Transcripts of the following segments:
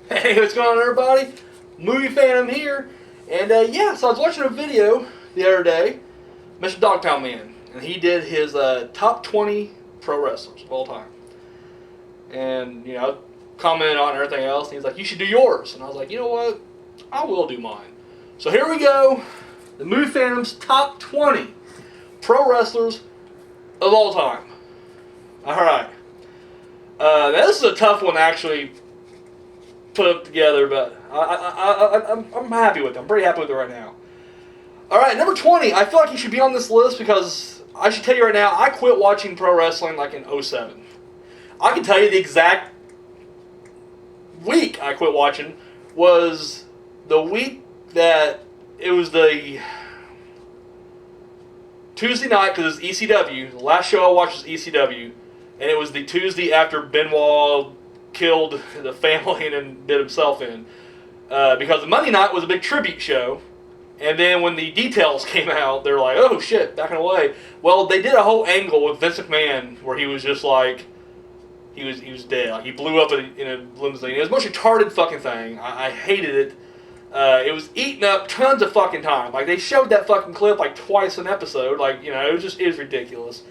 Hey, what's going on, everybody? Movie Phantom here. And yeah, so I was watching a video the other day, Mr. Dogtown Man, and he did his top 20 pro wrestlers of all time. And, you know, commented on everything else, and he's like, you should do yours. And I was like, you know what? I will do mine. So here we go. The Movie Phantom's top 20 pro wrestlers of all time. Alright. Now this is a tough one to actually put up together, but I'm happy with it. I'm pretty happy with it right now. Alright, number 20. I feel like he should be on this list because I should tell you right now, I quit watching pro wrestling like in 2007. I can tell you the exact week I quit watching was the week that it was the Tuesday night, because it was ECW. The last show I watched was ECW, and it was the Tuesday after Benoit killed the family and then did himself in. Because the Monday night was a big tribute show, and then when the details came out, they were like, oh shit, backing away. Well, they did a whole angle with Vince McMahon where he was just like, he was dead. Like, he blew up in a limousine. It was the most retarded fucking thing. I hated it. It was eating up tons of fucking time. Like, they showed that fucking clip like twice an episode. Like, you know, it was ridiculous.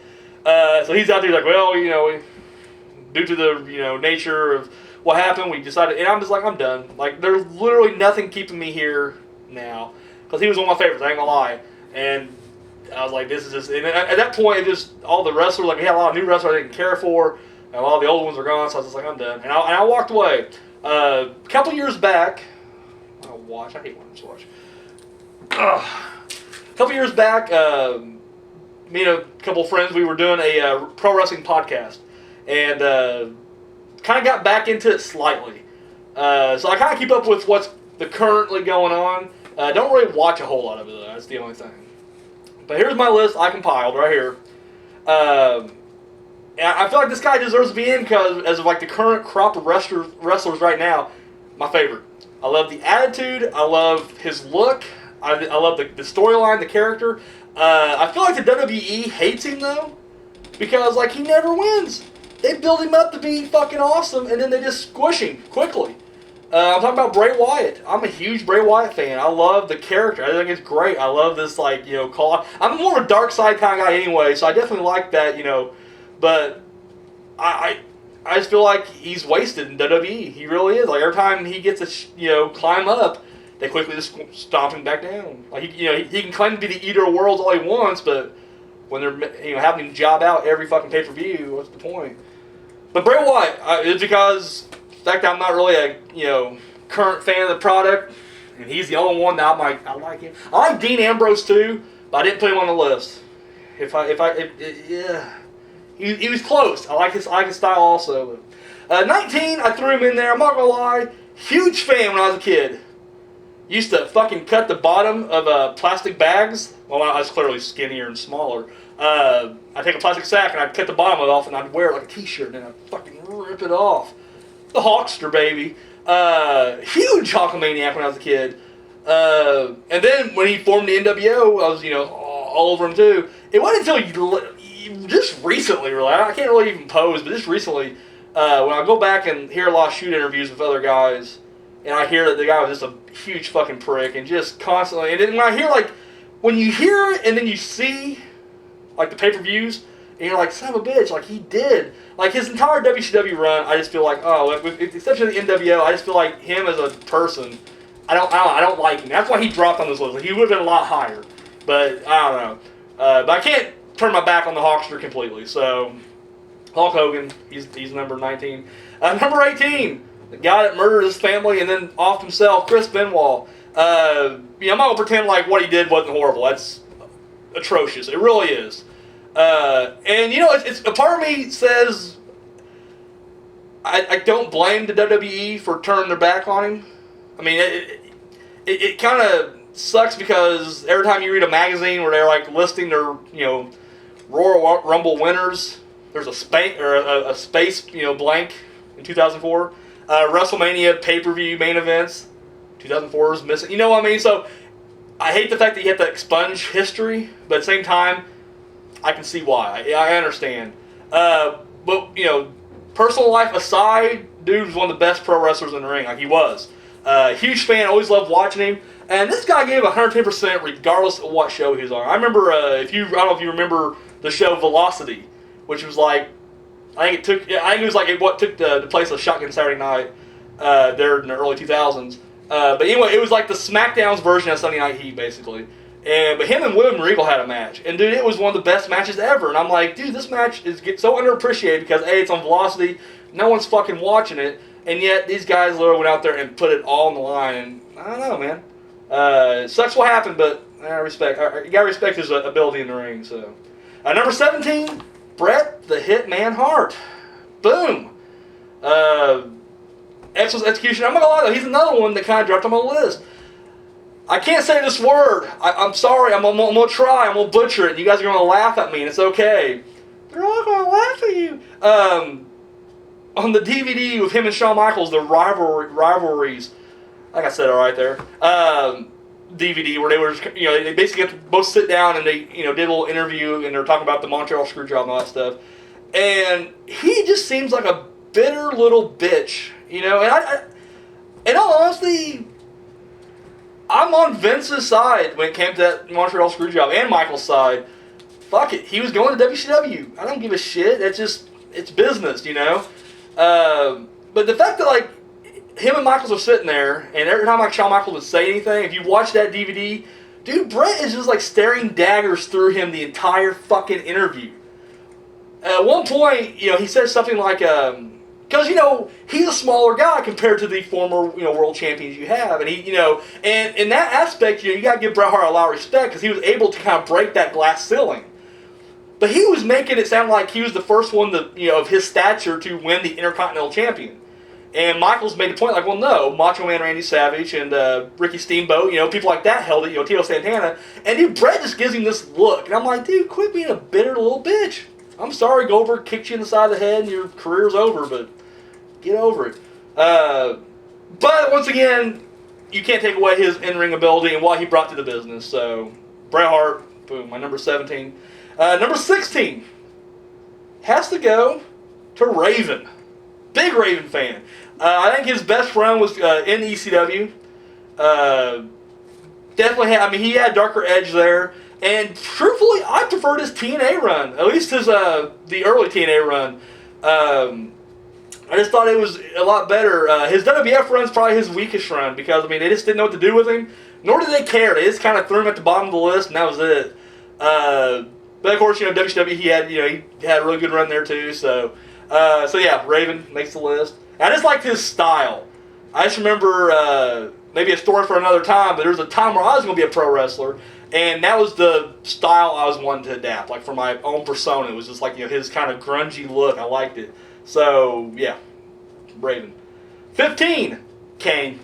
So he's out there like, well, you know, due to the, you know, nature of what happened, we decided, and I'm just like, I'm done. Like, there's literally nothing keeping me here now. Because he was one of my favorites, I ain't gonna lie. And I was like, this is just, and at that point, it just, all the wrestlers, like, we had a lot of new wrestlers I didn't care for, and a lot of the old ones were gone, so I was just like, I'm done. And I walked away. A couple years back, I hate watching this watch. A couple years back, me and a couple of friends, we were doing a pro wrestling podcast, and kind of got back into it slightly. So I kind of keep up with what's currently going on. Don't really watch a whole lot of it, though. That's the only thing. But here's my list I compiled right here. I feel like this guy deserves to be in because, as of like the current crop of wrestlers right now, my favorite. I love the attitude. I love his look. I love the storyline, the character. I feel like the WWE hates him, though, because, like, he never wins. They build him up to be fucking awesome, and then they just squish him quickly. I'm talking about Bray Wyatt. I'm a huge Bray Wyatt fan. I love the character. I think it's great. I love this, like, you know, call. I'm more of a dark side kind of guy anyway, so I definitely like that, you know. But I just feel like he's wasted in WWE. He really is. Like, every time he gets to, climb up, they quickly just stomp him back down. Like, he can claim to be the eater of worlds all he wants, but when they're having him job out every fucking pay-per-view, what's the point? But Bray Wyatt, it's because the fact that I'm not really a current fan of the product, and he's the only one that I'm like, I like him. I like Dean Ambrose too, but I didn't put him on the list. Yeah. He was close. I like his style also. 19, I threw him in there. I'm not gonna lie. Huge fan when I was a kid. Used to fucking cut the bottom of plastic bags. Well, I was clearly skinnier and smaller. I'd take a plastic sack and I'd cut the bottom of it off and I'd wear it like a t-shirt and then I'd fucking rip it off. The Hawkster, baby. Huge Hulkamaniac when I was a kid. And then when he formed the NWO, I was, all over him too. It wasn't until just recently, really, I can't really even pose, but just recently, when I go back and hear a lot of shoot interviews with other guys, and I hear that the guy was just a huge fucking prick, and just constantly, and then when I hear, like, when you hear it, and then you see, like, the pay-per-views, and you're like, son of a bitch, like, he did. Like, his entire WCW run, I just feel like, with the exception of the NWO, I just feel like him as a person, I don't like him. That's why he dropped on this list. Like, he would have been a lot higher, but I don't know. But I can't turn my back on the Hawkster completely. So, Hulk Hogan, he's number 19. Number 18, the guy that murdered his family and then offed himself, Chris Benoit. I'm not going to pretend like what he did wasn't horrible. That's atrocious. It really is. And, it's a part of me says I don't blame the WWE for turning their back on him. I mean, it kind of sucks because every time you read a magazine where they're like listing their, Royal Rumble winners, there's a space blank in 2004. WrestleMania pay-per-view main events, 2004 is missing. You know what I mean? So I hate the fact that you have to expunge history, but at the same time, I can see why. I understand. But personal life aside, dude was one of the best pro wrestlers in the ring. Like, he was. Huge fan. Always loved watching him. And this guy gave 110% regardless of what show he was on. I remember, I don't know if you remember the show Velocity, which was like, I think it was like what took the place of Shotgun Saturday Night there in the early 2000s. But anyway, it was like the SmackDown's version of Sunday Night Heat, basically. But him and William Regal had a match. And, dude, it was one of the best matches ever. And I'm like, dude, this match gets so underappreciated because, A, it's on Velocity. No one's fucking watching it. And yet, these guys literally went out there and put it all on the line. And I don't know, man. It sucks what happened, but I respect. You gotta respect his ability in the ring. So, number 17, Bret the Hitman Hart. Boom. Excellent execution. I'm not gonna lie though, he's another one that kind of dropped on my list. I can't say this word. I'm sorry. I'm gonna try. I'm gonna butcher it. You guys are gonna laugh at me, and it's okay. They're all gonna laugh at you. On the DVD with him and Shawn Michaels, the rivalries. Like I said, all right there. DVD where they were, they basically got to both sit down and they, did a little interview and they were talking about the Montreal Screwjob and all that stuff. And he just seems like a bitter little bitch, And in all honesty, I'm on Vince's side when it came to that Montreal Screwjob and Michael's side. Fuck it, he was going to WCW. I don't give a shit. It's business, But the fact that him and Michaels are sitting there, and every time Shawn Michaels would say anything, if you watch that DVD, dude, Bret is just staring daggers through him the entire fucking interview. At one point, he says something like, because, he's a smaller guy compared to the former, world champions you have. And and in that aspect, you got to give Bret Hart a lot of respect because he was able to kind of break that glass ceiling. But he was making it sound like he was the first one to, of his stature to win the Intercontinental Champion. And Michaels made the point well, no, Macho Man Randy Savage and Ricky Steamboat, people like that held it, Tito Santana. And dude, Bret just gives him this look. And I'm like, dude, quit being a bitter little bitch. I'm sorry, Goldberg kicked you in the side of the head and your career's over, but get over it. But once again, you can't take away his in-ring ability and what he brought to the business. So, Bret Hart, boom, my number 17. Number 16 has to go to Raven. Big Raven fan. I think his best run was in ECW. Definitely, he had darker edge there. And truthfully, I preferred his TNA run. At least his the early TNA run. I just thought it was a lot better. His WWF run's probably his weakest run because they just didn't know what to do with him. Nor did they care. They just kind of threw him at the bottom of the list, and that was it. But of course, WCW he had a really good run there too. So yeah, Raven makes the list. I just liked his style. I just remember maybe a story for another time, but there was a time where I was going to be a pro wrestler, and that was the style I was wanting to adapt. For my own persona, it was just his kind of grungy look. I liked it. So yeah, Raven. 15, Kane.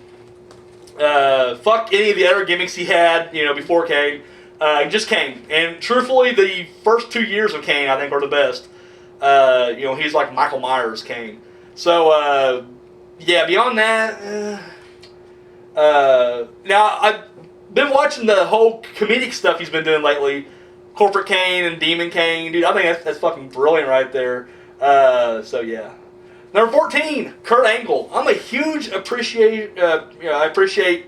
Fuck any of the other gimmicks he had, before Kane. Just Kane. And truthfully, the first 2 years of Kane, I think, are the best. He's like Michael Myers Kane. So, yeah, beyond that, now, I've been watching the whole comedic stuff he's been doing lately. Corporate Kane and Demon Kane. Dude, I think that's fucking brilliant right there. So, yeah. Number 14, Kurt Angle. I'm a huge I appreciate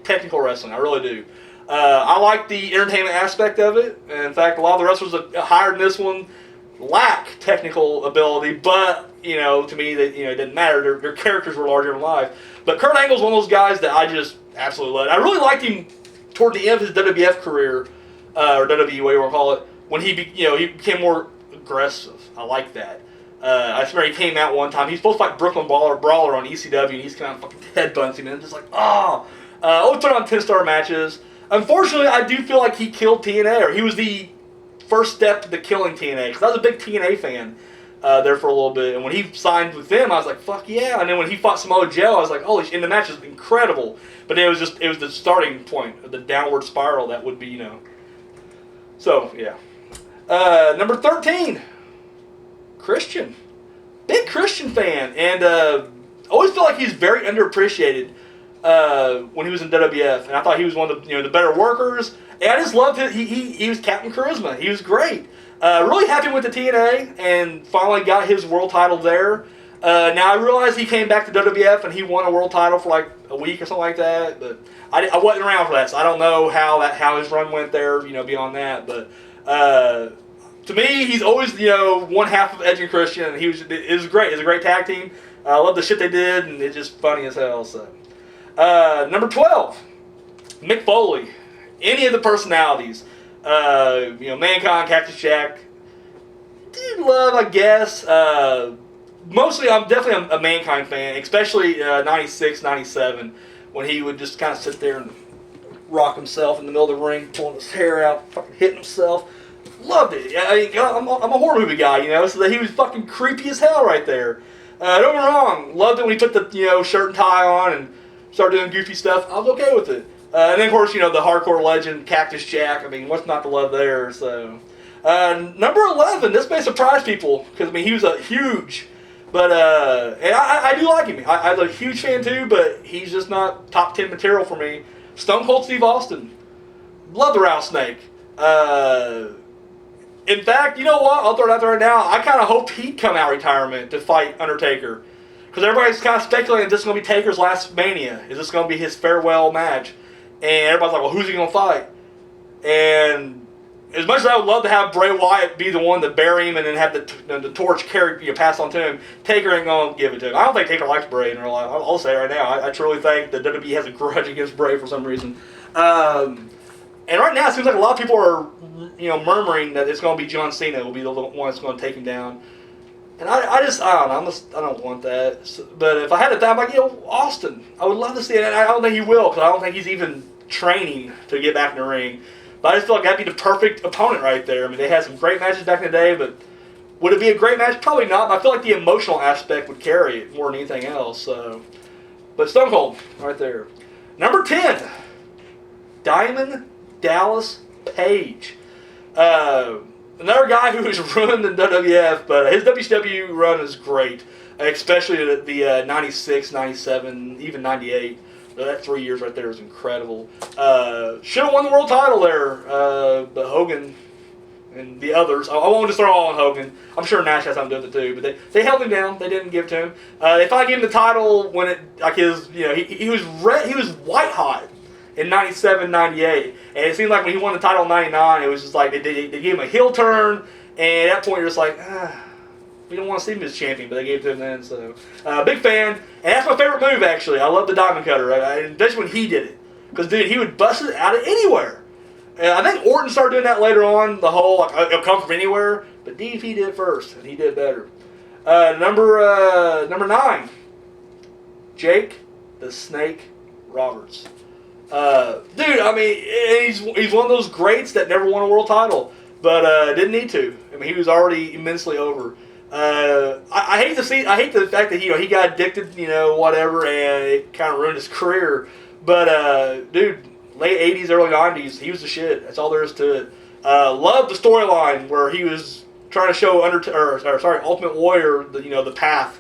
technical wrestling. I really do. I like the entertainment aspect of it. In fact, a lot of the wrestlers that hired in this one lack technical ability, but to me, it didn't matter. Their characters were larger than life. But Kurt Angle's one of those guys that I just absolutely loved. I really liked him toward the end of his WWF career, or WWE, whatever you want to call it, when he became more aggressive. I like that. I remember he came out one time. He's supposed to fight Brooklyn Brawler on ECW, and he's kind of fucking headbutts him, and just always put on 10-star matches. Unfortunately, I do feel like he killed TNA, or he was the first step to killing TNA, because I was a big TNA fan there for a little bit, and when he signed with them, I was like, fuck yeah, and then when he fought Samoa Joe, I was like, holy shit, and the match was incredible, but it was the starting point of the downward spiral that would be, So, yeah. Number 13, Christian. Big Christian fan, and always feel like he's very underappreciated when he was in WWF, and I thought he was one of the better workers, and I just loved it. He was Captain Charisma. He was great. Really happy with the TNA, and finally got his world title there. Now, I realize he came back to WWF and he won a world title for like a week or something like that, but I wasn't around for that, so I don't know how his run went there, beyond that. But to me, he's always, one half of Edge and Christian, and it was great. It was a great tag team. I love the shit they did, and it's just funny as hell. So, number 12, Mick Foley. Any of the personalities, Mankind, Cactus Jack, dude, love, I guess. Mostly, I'm definitely a Mankind fan, especially 96, 97, when he would just kind of sit there and rock himself in the middle of the ring, pulling his hair out, fucking hitting himself. Loved it. I'm a horror movie guy, so that he was fucking creepy as hell right there. Don't get me wrong, loved it when he put the shirt and tie on and started doing goofy stuff. I was okay with it. And then, of course, the hardcore legend, Cactus Jack. I mean, what's not to love there? So, number 11, this may surprise people, because, he was a huge... But, and I do like him. I'm a huge fan too, but he's just not top 10 material for me. Stone Cold Steve Austin. Love the Rattlesnake. In fact, you know what? I'll throw it out there right now. I kind of hoped he'd come out of retirement to fight Undertaker. Because everybody's kind of speculating this is going to be Taker's last Mania. Is this going to be his farewell match? And everybody's like, well, who's he going to fight? And... as much as I would love to have Bray Wyatt be the one to bury him and then have the torch passed on to him, Taker ain't going to give it to him. I don't think Taker likes Bray in real life. I'll say it right now. I truly think that WWE has a grudge against Bray for some reason. And right now it seems like a lot of people are murmuring that it's going to be John Cena will be the one that's going to take him down. And I don't know. I don't want that. So, but if I had a time, I'm like, Austin. I would love to see it. And I don't think he will, because I don't think he's even training to get back in the ring. But I just feel like that'd be the perfect opponent right there. I mean, they had some great matches back in the day, but would it be a great match? Probably not. But I feel like the emotional aspect would carry it more than anything else. So, but Stone Cold, right there. Number 10, Diamond Dallas Page. Another guy who has ruined the WWF, but his WCW run is great, especially the 96, 97, even 98. That 3 years right there is incredible. Should have won the world title there, but Hogan and the others. I won't just throw all on Hogan. I'm sure Nash has something to do with it too. But they held him down. They didn't give it to him. They finally gave him the title when he was white hot in 97, 98. And it seemed like when he won the title in 99, it was just like they gave him a heel turn. And at that point, you're just like, we don't want to see him as champion, but they gave it to him then. So, big fan. And that's my favorite move, actually. I love the Diamond Cutter, especially when he did it. Because, dude, he would bust it out of anywhere. I think Orton started doing that later on, the whole, it'll come from anywhere. But DDP did it first, and he did better. Number 9, Jake the Snake Roberts. Dude, he's one of those greats that never won a world title, but didn't need to. He was already immensely over. I hate the fact that he got addicted, whatever, and it kind of ruined his career. But dude, late 80s, early 90s, he was the shit. That's all there is to it. Loved the storyline where he was trying to show Ultimate Warrior the path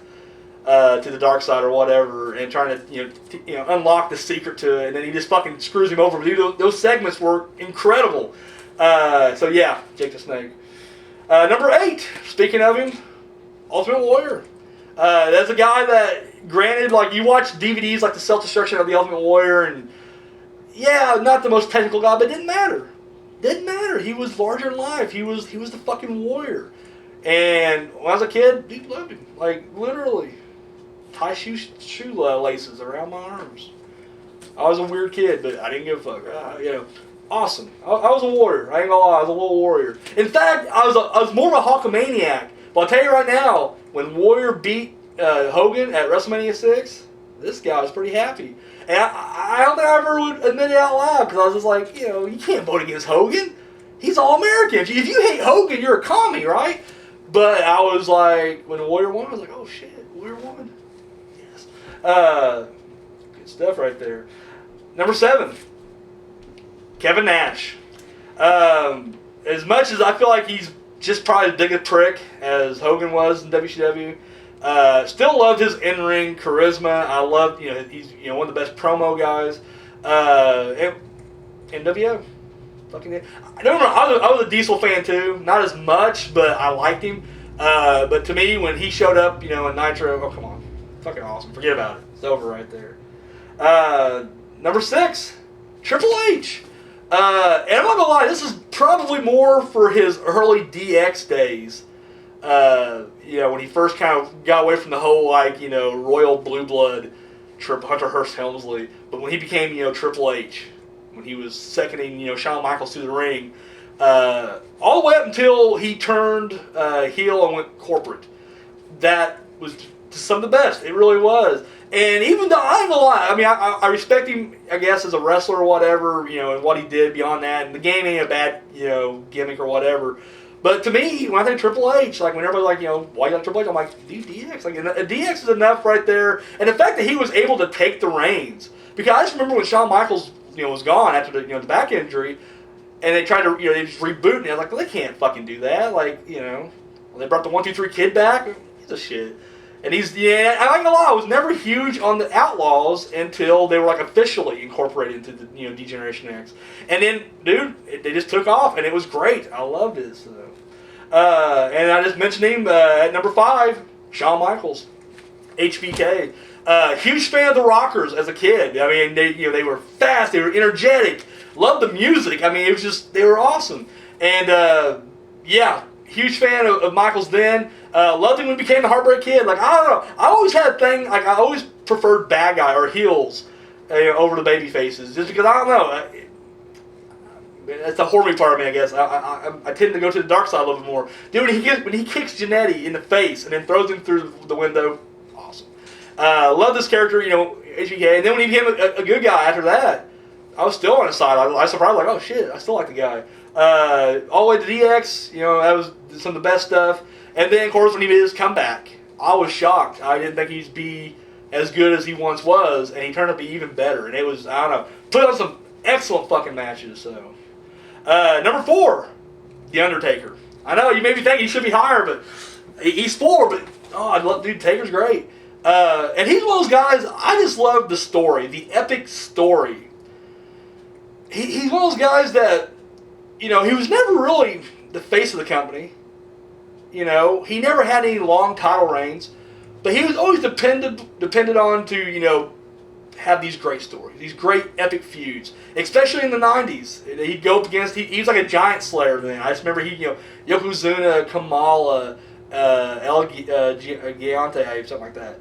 to the dark side or whatever, and trying to unlock the secret to it, and then he just fucking screws him over. Dude, those segments were incredible. So yeah, Jake the Snake. Number 8, speaking of him, Ultimate Warrior. That's a guy that, granted, you watch DVDs like the Self-Destruction of the Ultimate Warrior, and yeah, not the most technical guy, but it didn't matter. Didn't matter. He was larger than life. He was the fucking warrior. And when I was a kid, dude, loved him. Literally. Tie shoe laces around my arms. I was a weird kid, but I didn't give a fuck. Awesome. I was a warrior. I ain't gonna lie, I was a little warrior. In fact, I was more of a Hulkamaniac. But I'll tell you right now, when Warrior beat Hogan at WrestleMania 6, this guy was pretty happy. And I don't think I ever would admit it out loud, because I was just like, you can't vote against Hogan. He's All-American. If you hate Hogan, you're a commie, right? But I was like, when the Warrior won, I was like, oh shit, Warrior won. Yes. Good stuff right there. Number 7, Kevin Nash. As much as I feel like he's just probably the biggest prick as Hogan was in WCW, still loved his in-ring charisma. I loved, he's one of the best promo guys. NWO. Fucking I was a Diesel fan too. Not as much, but I liked him. But to me, when he showed up, in Nitro, oh, come on. Fucking awesome. Forget about it. It's over right there. Number 6, Triple H. And I'm not gonna lie, this is probably more for his early DX days. When he first kind of got away from the whole, royal blue blood Hunter Hearst Helmsley. But when he became, Triple H, when he was seconding, Shawn Michaels to the ring, all the way up until he turned heel and went corporate. That was some of the best. It really was. And even though, I ain't gonna lie, I mean, I respect him, I guess, as a wrestler or whatever, and what he did beyond that. And the game ain't a bad, gimmick or whatever. But to me, when I think Triple H, when everybody's like, why you like Triple H? I'm like, dude, DX. DX is enough right there. And the fact that he was able to take the reins. Because I just remember when Shawn Michaels, was gone after the, the back injury, and they tried to, they just reboot, and I was like, well, they can't fucking do that. They brought the 1, 2, 3 kid back. He's a shit. And I'm not gonna lie, I was never huge on the Outlaws until they were officially incorporated into the D-Generation X. And then, dude, they just took off, and it was great. I loved it. So. And I just mentioned him at number 5, Shawn Michaels, HBK. Huge fan of the Rockers as a kid. I mean, they were fast, they were energetic, loved the music. I mean, it was just, they were awesome. And huge fan of Michaels then. Loved him when he became the Heartbreak Kid. I don't know. I always had a thing, I always preferred bad guy or heels over the baby faces. Just because, I don't know. That's the horny part of me, I guess. I tend to go to the dark side a little bit more. Dude, when he kicks Jannetty in the face and then throws him through the window, awesome. Love this character, HBK. And then when he became a good guy after that, I was still on his side. I was surprised, oh shit, I still like the guy. All the way to DX, that was some of the best stuff. And then, of course, when he made his comeback, I was shocked. I didn't think he'd be as good as he once was, and he turned out to be even better. And it was, I don't know, put on some excellent fucking matches. So, number 4, The Undertaker. I know you may be thinking he should be higher, but he's 4. But I love, dude, Taker's great. And he's one of those guys. I just love the story, the epic story. He's one of those guys that, he was never really the face of the company. He never had any long title reigns, but he was always depended on to, have these great stories, these great epic feuds, especially in the 90s. He'd go up against, he was like a giant slayer then. I just remember Yokozuna, Kamala, El Gigante, something like that.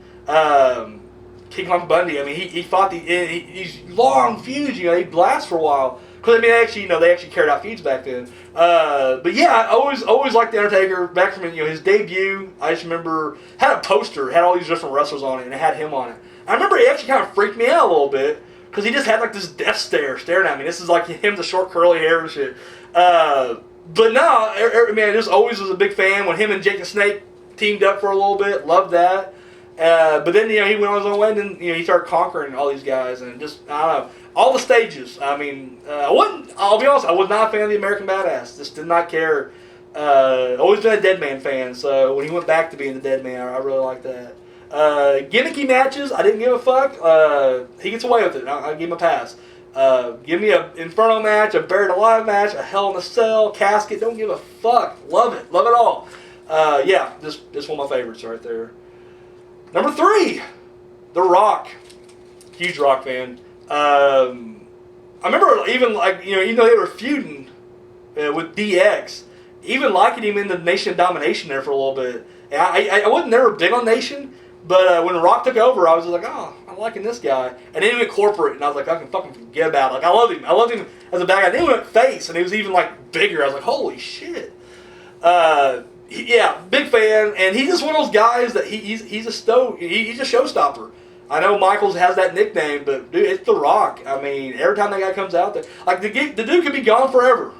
King Kong Bundy, I mean, he fought these long feuds, he'd last for a while. Because, they actually carried out feuds back then. But yeah, I always liked The Undertaker. Back from, his debut, I just remember, had a poster, had all these different wrestlers on it, and it had him on it. I remember it actually kind of freaked me out a little bit, because he just had this death stare staring at me. This is like him, the short curly hair and shit. But no, man, just always was a big fan. When him and Jake the Snake teamed up for a little bit, loved that. But then, he went on his own way, and then, he started conquering all these guys, and just, I don't know. All the stages. I mean, I'll be honest, I was not a fan of the American Badass. Just did not care. Always been a Dead Man fan, so when he went back to being the Dead Man, I really liked that. Gimmicky matches, I didn't give a fuck. He gets away with it. I'll give him a pass. Give me an Inferno match, a Buried Alive match, a Hell in a Cell, casket, don't give a fuck. Love it. Love it all. Just one of my favorites right there. Number 3, The Rock. Huge Rock fan. I remember even even though they were feuding with DX, even liking him in the Nation of Domination there for a little bit. And I wasn't never big on Nation, but when Rock took over, I was just like, oh, I'm liking this guy. And then he went corporate, and I was like, I can fucking forget about it. I loved him. I loved him as a bad guy. Then he went face, and he was even bigger. I was like, holy shit. Big fan, and he's just one of those guys that he's a showstopper. I know Michaels has that nickname, but dude, it's The Rock. I mean, every time that guy comes out there, the dude could be gone forever.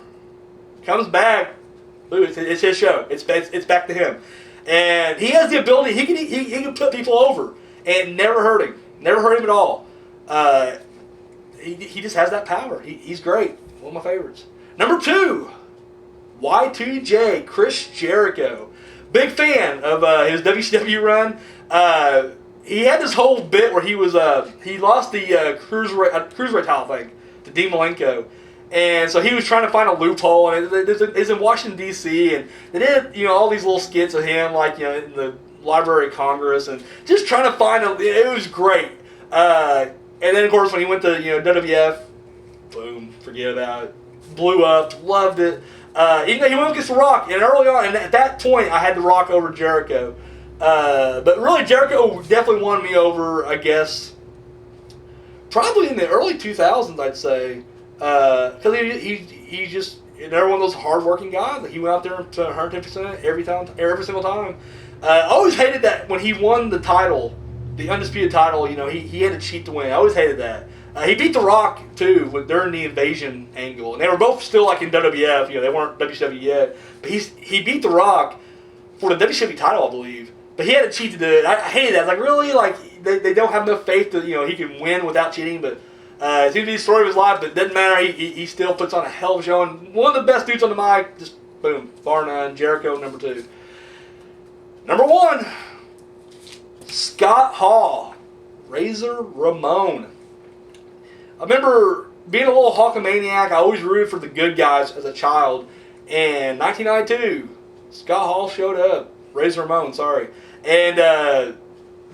Comes back, dude, it's his show. It's back to him, and he has the ability. He can put people over and never hurt him at all. He just has that power. He's great. One of my favorites. Number 2, Y2J, Chris Jericho. Big fan of his WCW run. He had this whole bit where he lost the cruiserweight title thing to Dean Malenko, And so he was trying to find a loophole, and it's in Washington, D.C., and they did, all these little skits of him, like, in the Library of Congress, and just trying to find it was great. And then, of course, when he went to, WWF, boom, forget about it. Blew up, loved it. Even though he went against The Rock, and early on, and at that point, I had The Rock over Jericho. But really, Jericho definitely won me over, I guess, probably in the early 2000s, I'd say. Because he just, another one of those hard-working guys. He went out there to 110% every single time. I always hated that when he won the title, the Undisputed title, he had to cheat to win. I always hated that. He beat The Rock, too, during the Invasion angle. And they were both still, like, in WWF. They weren't WCW yet. But he beat The Rock for the WCW title, I believe. But he had to cheat to do it. I hated that. I was like, really? Like, they don't have enough faith that, he can win without cheating. But it seems to be the story of his life. But it doesn't matter. He still puts on a hell of a show. And one of the best dudes on the mic, just, boom, bar none, Jericho, number 2. Number 1, Scott Hall, Razor Ramon. I remember being a little Hulkamaniac. I always rooted for the good guys as a child. And 1992, Scott Hall showed up. Razor Ramon, sorry. And,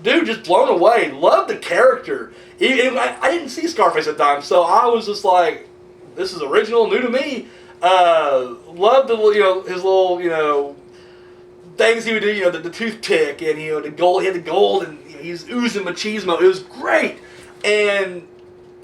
dude, just blown away. Loved the character. I didn't see Scarface at the time, so I was just like, this is original, new to me. Loved the, his little, things he would do, the toothpick and, the gold. He had the gold and he's oozing machismo. It was great. And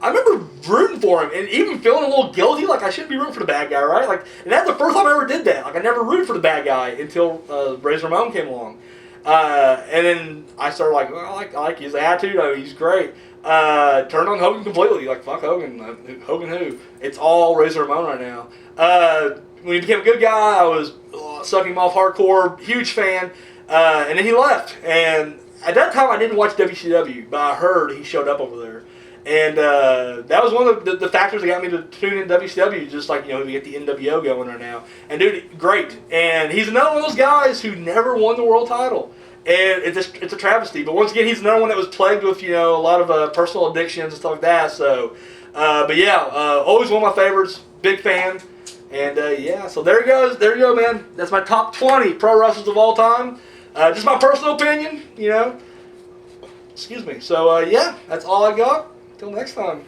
I remember rooting for him and even feeling a little guilty, like I shouldn't be rooting for the bad guy, right? Like, and that's the first time I ever did that. Like, I never rooted for the bad guy until Razor Ramon came along. And then I started like, well, I like his attitude. He's great. Turned on Hogan completely. Like, fuck Hogan. Hogan who? It's all Razor Ramon right now. When he became a good guy, I was sucking him off hardcore. Huge fan. And then he left. And at that time, I didn't watch WCW, but I heard he showed up over there. And that was one of the factors that got me to tune in WCW, just like, we get the NWO going right now. And, dude, great. And he's another one of those guys who never won the world title. And it's a travesty. But once again, he's another one that was plagued with, a lot of personal addictions and stuff like that. So, but yeah, always one of my favorites. Big fan. And, yeah, so there he goes. There you go, man. That's my top 20 pro wrestlers of all time. Just my personal opinion, Excuse me. So, yeah, that's all I got. Till next time.